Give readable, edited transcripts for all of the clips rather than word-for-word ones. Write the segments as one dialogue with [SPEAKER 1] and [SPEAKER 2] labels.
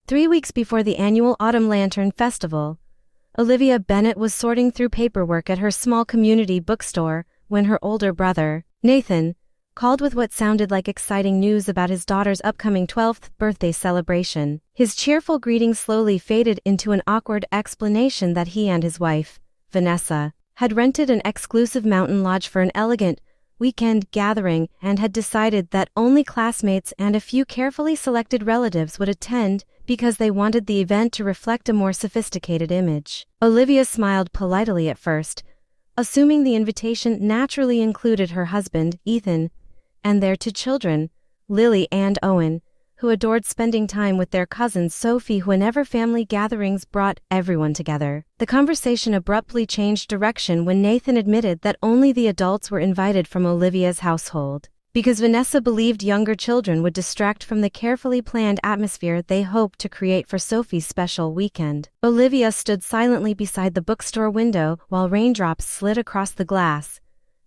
[SPEAKER 1] 3 weeks before the annual Autumn Lantern Festival, Olivia Bennet was sorting through paperwork at her small community bookstore when her older brother, Nathan, called with what sounded like exciting news about his daughter's upcoming 12th birthday celebration. His cheerful greeting slowly faded into an awkward explanation that he and his wife, Vanessa, had rented an exclusive mountain lodge for an elegant weekend gathering and had decided that only classmates and a few carefully selected relatives would attend because they wanted the event to reflect a more sophisticated image. Olivia smiled politely at first, assuming the invitation naturally included her husband, Ethan, and their 2 children, Lily and Owen, who adored spending time with their cousin Sophie whenever family gatherings brought everyone together. The conversation abruptly changed direction when Nathan admitted that only the adults were invited from Olivia's household, because Vanessa believed younger children would distract from the carefully planned atmosphere they hoped to create for Sophie's special weekend. Olivia stood silently beside the bookstore window while raindrops slid across the glass,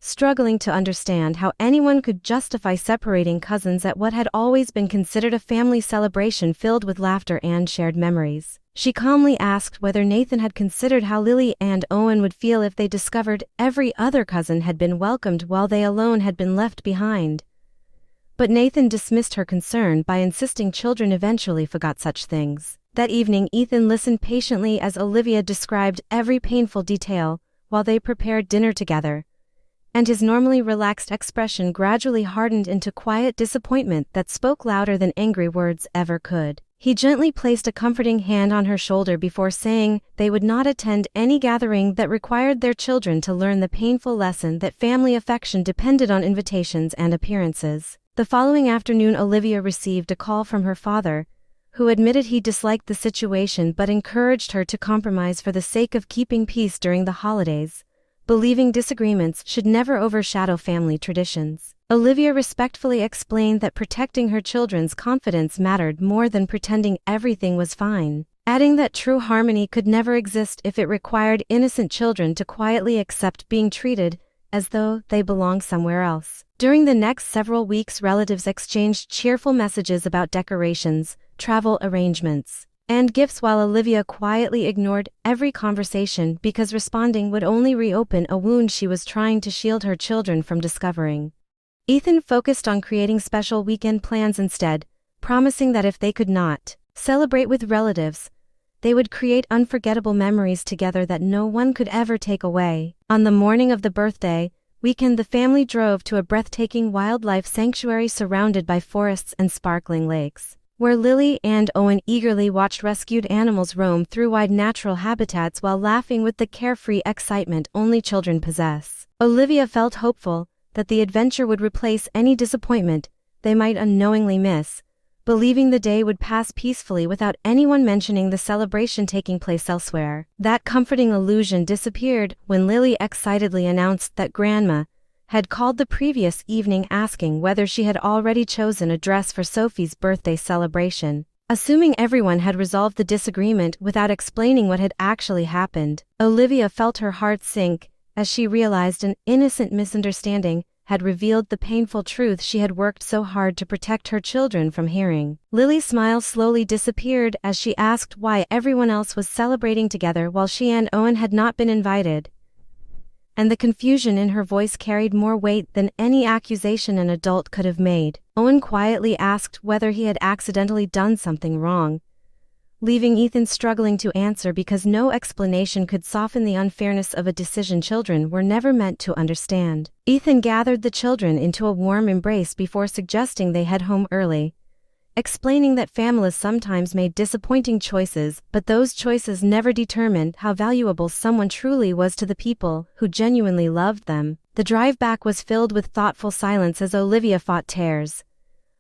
[SPEAKER 1] struggling to understand how anyone could justify separating cousins at what had always been considered a family celebration filled with laughter and shared memories. She calmly asked whether Nathan had considered how Lily and Owen would feel if they discovered every other cousin had been welcomed while they alone had been left behind. But Nathan dismissed her concern by insisting children eventually forgot such things. That evening, Ethan listened patiently as Olivia described every painful detail while they prepared dinner together, and his normally relaxed expression gradually hardened into quiet disappointment that spoke louder than angry words ever could. He gently placed a comforting hand on her shoulder before saying they would not attend any gathering that required their children to learn the painful lesson that family affection depended on invitations and appearances. The following afternoon, Olivia received a call from her father, who admitted he disliked the situation but encouraged her to compromise for the sake of keeping peace during the holidays, believing disagreements should never overshadow family traditions. Olivia respectfully explained that protecting her children's confidence mattered more than pretending everything was fine, adding that true harmony could never exist if it required innocent children to quietly accept being treated as though they belonged somewhere else. During the next several weeks, relatives exchanged cheerful messages about decorations, travel arrangements, and gifts while Olivia quietly ignored every conversation because responding would only reopen a wound she was trying to shield her children from discovering. Ethan focused on creating special weekend plans instead, promising that if they could not celebrate with relatives, they would create unforgettable memories together that no one could ever take away. On the morning of the birthday weekend, the family drove to a breathtaking wildlife sanctuary surrounded by forests and sparkling lakes, where Lily and Owen eagerly watched rescued animals roam through wide natural habitats while laughing with the carefree excitement only children possess. Olivia felt hopeful that the adventure would replace any disappointment they might unknowingly miss, believing the day would pass peacefully without anyone mentioning the celebration taking place elsewhere. That comforting illusion disappeared when Lily excitedly announced that Grandma had called the previous evening asking whether she had already chosen a dress for Sophie's birthday celebration. Assuming everyone had resolved the disagreement without explaining what had actually happened, Olivia felt her heart sink as she realized an innocent misunderstanding had revealed the painful truth she had worked so hard to protect her children from hearing. Lily's smile slowly disappeared as she asked why everyone else was celebrating together while she and Owen had not been invited, and the confusion in her voice carried more weight than any accusation an adult could have made. Owen quietly asked whether he had accidentally done something wrong, leaving Ethan struggling to answer because no explanation could soften the unfairness of a decision children were never meant to understand. Ethan gathered the children into a warm embrace before suggesting they head home early, explaining that families sometimes made disappointing choices, but those choices never determined how valuable someone truly was to the people who genuinely loved them. The drive back was filled with thoughtful silence as Olivia fought tears,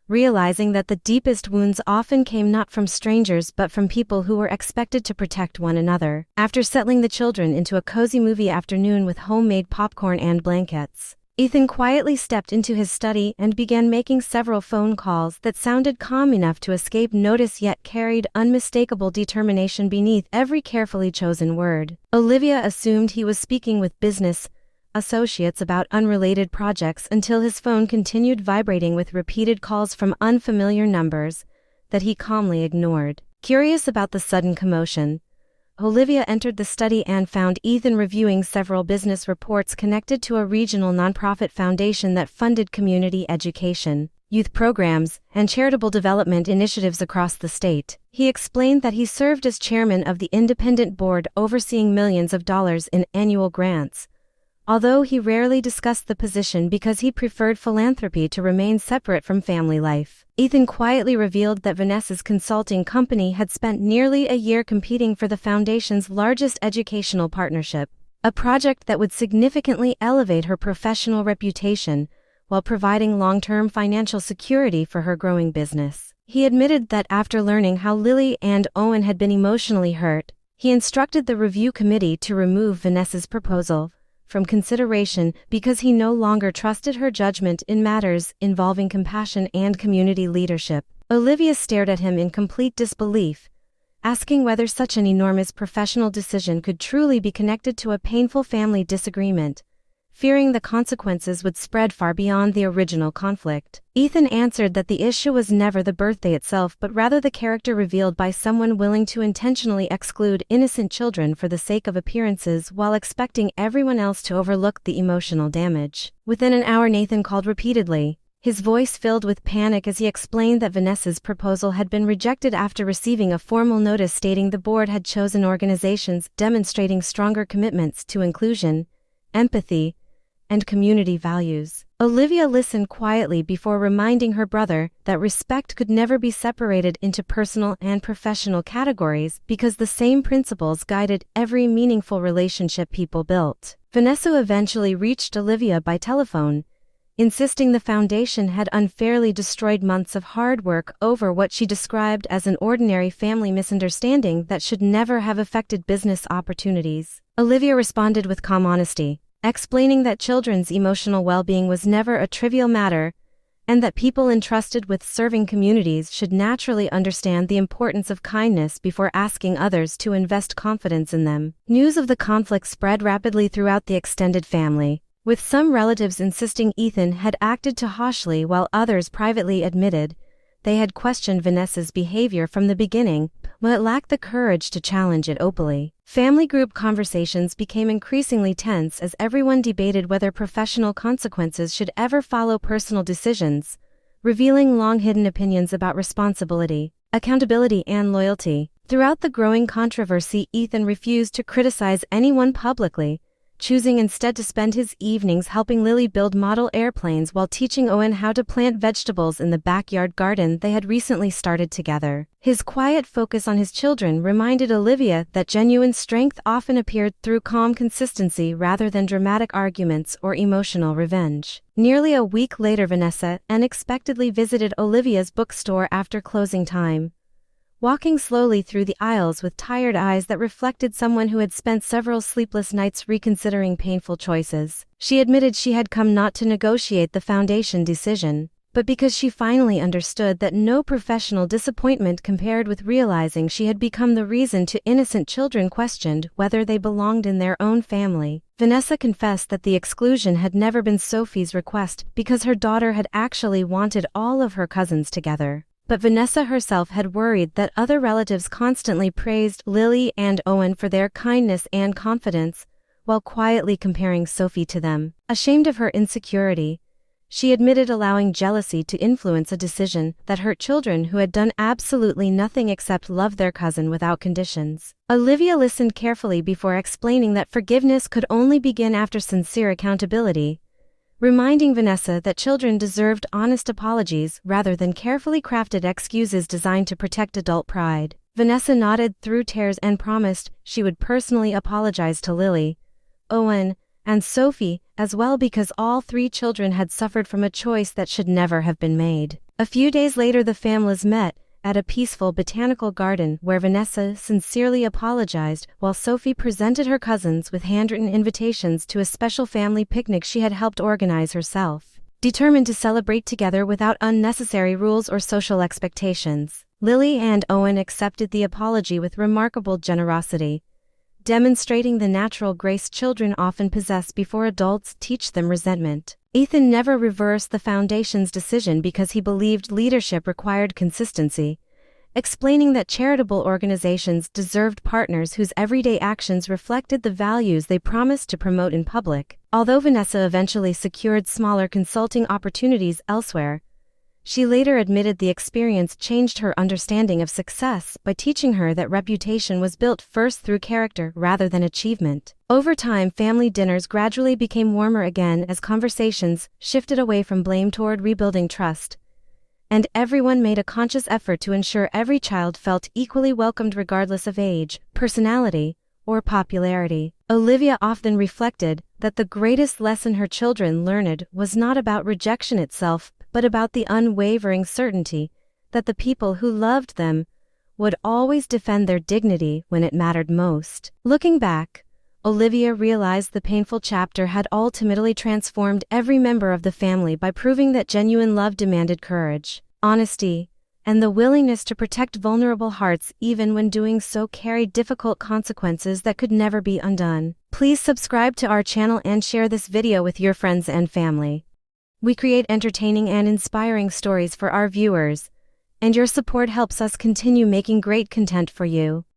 [SPEAKER 1] realizing that the deepest wounds often came not from strangers but from people who were expected to protect one another. After settling the children into a cozy movie afternoon with homemade popcorn and blankets, Ethan quietly stepped into his study and began making several phone calls that sounded calm enough to escape notice yet carried unmistakable determination beneath every carefully chosen word. Olivia assumed he was speaking with business associates about unrelated projects until his phone continued vibrating with repeated calls from unfamiliar numbers that he calmly ignored. Curious about the sudden commotion, Olivia entered the study and found Ethan reviewing several business reports connected to a regional nonprofit foundation that funded community education, youth programs, and charitable development initiatives across the state. He explained that he served as chairman of the independent board overseeing millions of dollars in annual grants, although he rarely discussed the position because he preferred philanthropy to remain separate from family life. Ethan quietly revealed that Vanessa's consulting company had spent nearly a year competing for the foundation's largest educational partnership, a project that would significantly elevate her professional reputation while providing long-term financial security for her growing business. He admitted that after learning how Lily and Owen had been emotionally hurt, he instructed the review committee to remove Vanessa's proposal from consideration because he no longer trusted her judgment in matters involving compassion and community leadership. Olivia stared at him in complete disbelief, asking whether such an enormous professional decision could truly be connected to a painful family disagreement, fearing the consequences would spread far beyond the original conflict. Ethan answered that the issue was never the birthday itself but rather the character revealed by someone willing to intentionally exclude innocent children for the sake of appearances while expecting everyone else to overlook the emotional damage. Within an hour, Nathan called repeatedly, his voice filled with panic as he explained that Vanessa's proposal had been rejected after receiving a formal notice stating the board had chosen organizations demonstrating stronger commitments to inclusion, empathy, and community values. Olivia listened quietly before reminding her brother that respect could never be separated into personal and professional categories because the same principles guided every meaningful relationship people built. Vanessa eventually reached Olivia by telephone, insisting the foundation had unfairly destroyed months of hard work over what she described as an ordinary family misunderstanding that should never have affected business opportunities. Olivia responded with calm honesty, explaining that children's emotional well-being was never a trivial matter, and that people entrusted with serving communities should naturally understand the importance of kindness before asking others to invest confidence in them. News of the conflict spread rapidly throughout the extended family, with some relatives insisting Ethan had acted too harshly while others privately admitted they had questioned Vanessa's behavior from the beginning, but lacked the courage to challenge it openly. Family group conversations became increasingly tense as everyone debated whether professional consequences should ever follow personal decisions, revealing long-hidden opinions about responsibility, accountability, and loyalty. Throughout the growing controversy, Ethan refused to criticize anyone publicly, choosing instead to spend his evenings helping Lily build model airplanes while teaching Owen how to plant vegetables in the backyard garden they had recently started together. His quiet focus on his children reminded Olivia that genuine strength often appeared through calm consistency rather than dramatic arguments or emotional revenge. Nearly a week later, Vanessa unexpectedly visited Olivia's bookstore after closing time, walking slowly through the aisles with tired eyes that reflected someone who had spent several sleepless nights reconsidering painful choices. She admitted she had come not to negotiate the foundation decision, but because she finally understood that no professional disappointment compared with realizing she had become the reason to innocent children questioned whether they belonged in their own family. Vanessa confessed that the exclusion had never been Sophie's request because her daughter had actually wanted all of her cousins together. But Vanessa herself had worried that other relatives constantly praised Lily and Owen for their kindness and confidence, while quietly comparing Sophie to them. Ashamed of her insecurity, she admitted allowing jealousy to influence a decision that hurt children who had done absolutely nothing except love their cousin without conditions. Olivia listened carefully before explaining that forgiveness could only begin after sincere accountability, reminding Vanessa that children deserved honest apologies rather than carefully crafted excuses designed to protect adult pride. Vanessa nodded through tears and promised she would personally apologize to Lily, Owen, and Sophie as well because all three children had suffered from a choice that should never have been made. A few days later, the families met at a peaceful botanical garden where Vanessa sincerely apologized while Sophie presented her cousins with handwritten invitations to a special family picnic she had helped organize herself. Determined to celebrate together without unnecessary rules or social expectations, Lily and Owen accepted the apology with remarkable generosity, demonstrating the natural grace children often possess before adults teach them resentment. Ethan never reversed the foundation's decision because he believed leadership required consistency, explaining that charitable organizations deserved partners whose everyday actions reflected the values they promised to promote in public. Although Vanessa eventually secured smaller consulting opportunities elsewhere, she later admitted the experience changed her understanding of success by teaching her that reputation was built first through character rather than achievement. Over time, family dinners gradually became warmer again as conversations shifted away from blame toward rebuilding trust, and everyone made a conscious effort to ensure every child felt equally welcomed regardless of age, personality, or popularity. Olivia often reflected that the greatest lesson her children learned was not about rejection itself, but about the unwavering certainty that the people who loved them would always defend their dignity when it mattered most. Looking back, Olivia realized the painful chapter had ultimately transformed every member of the family by proving that genuine love demanded courage, honesty, and the willingness to protect vulnerable hearts even when doing so carried difficult consequences that could never be undone. Please subscribe to our channel and share this video with your friends and family. We create entertaining and inspiring stories for our viewers, and your support helps us continue making great content for you.